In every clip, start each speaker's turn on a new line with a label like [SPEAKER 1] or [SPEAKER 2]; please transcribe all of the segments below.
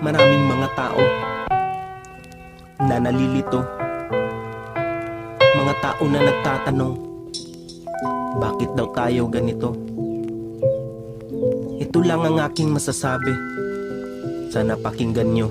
[SPEAKER 1] Maraming mga tao na nalilito, mga tao na nagtatanong, bakit daw tayo ganito? Ito lang ang aking masasabi, sana pakinggan nyo.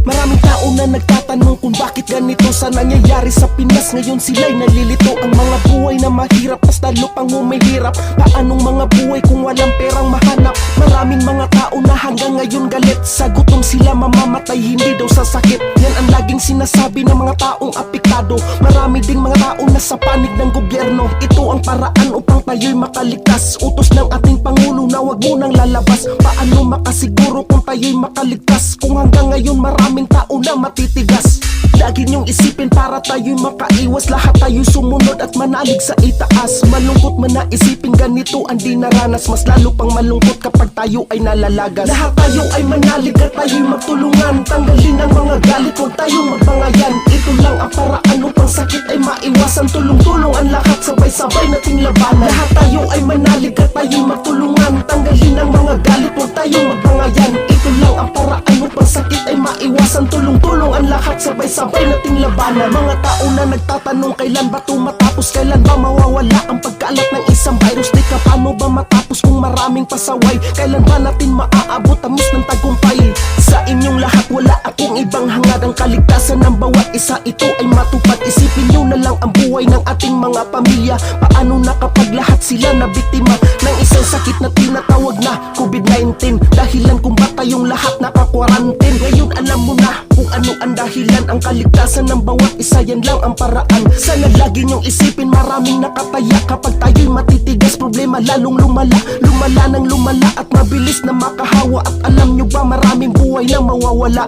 [SPEAKER 1] Maraming tao na nagtatanong kung bakit ganito sa nangyayari sa Pinas. Ngayon sila'y nalilito. Ang mga buhay na mahirap, mas lalo pang humihirap. Paanong mga buhay kung walang perang mahanap? Maraming mga tao na hanggang ngayon galit, sa gutom sila mamamatay, hindi daw sa sakit. Yan ang laging sinasabi ng mga taong apektado. Marami ding mga tao na sa panig ng gobyerno. Ito ang paraan upang tayo'y makaligtas. Utos ng ating Pangulo na wag munang lalabas. Paano makasiguro kung tayo'y makaligtas, kung hanggang ngayon maraming tao na matitigas? Lagi niyong isipin para tayo'y makaiwas, lahat tayo'y sumunod at manalig sa itaas. Malungkot man na isipin ganito ang dinaranas, mas lalo pang malungkot kapag tayo ay nalalagas. Lahat tayo ay manalig at tayo'y magtulungan, tanggalin ang mga galit, huwag tayong magbangayan. Ito lang ang paraan upang sakit ay maiwasan. Tulong-tulong ang lahat, sabay-sabay nating labanan. Lahat tayo ay manalig at tayo'y magtulungan, tanggalin ang mga galit, huwag tayong magbangayan. Ito lang ang paraan upang sakit ay maiwasan. Tulong-tulong ang lahat, sabay-sabay nating labanan. Mga tao na nagtatanong, kailan ba ito matapos? Kailan ba mawawala ang pagkalat ng isang virus? Di ka paano ba matapos kung maraming pasaway? Kailan ba natin maaabot ang mis ng tagumpay? Sa inyong lahat wala akong ibang hangad, ang kaligtasan ng bawat isa ito ay matupad. Isipin nyo na lang ang buhay ng ating mga pamilya. Paano na kapag lahat sila na biktima ng isang sakit na tinatawag na COVID-19? Dahilan kung ba't tayong lahat naka-quarantine. Ngayon alam mo na kung ano ang dahilan, ang kaligtasan ng bawat isa, yan lang ang paraan. Sana lagi nyong isipin, maraming nakataya kapag tayo'y matitigas. Problema lalong lumala, lumala ng lumala at mabilis na makahawa. At alam nyo ba, maraming buhay na mawawala.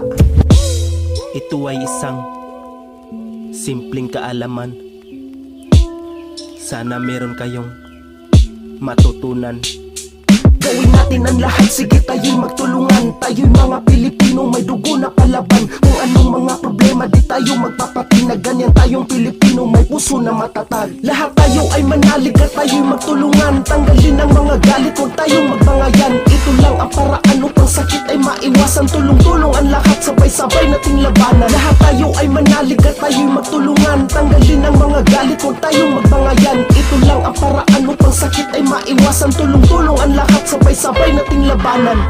[SPEAKER 1] Ito ay isang simpleng kaalaman, sana meron kayong matutunan. Gawin natin ang lahat, sige tayo'y magtulungan. Tayo'y mga Pilipino, may dugo na palaban. Kung anong mga problema, di tayo magpapatinag. Ganyan tayong Pilipino, may puso na matatag. Lahat tayo ay manalig at tayo'y magtulungan, tanggalin ang mga galit, huwag tayong magbangayan. Ito lang ang paraan upang sakit ay maiwasan. Tulong-tulong ang lahat, sabay-sabay nating labanan. Lahat tayo ay manalig at tayo'y magtulungan, tanggalin ang mga galit, huwag tayong magbangayan. Ito lang ang paraan upang sakit ay maiwasan. Tulong-tulong ang lahat, sabay-sabay nating labanan.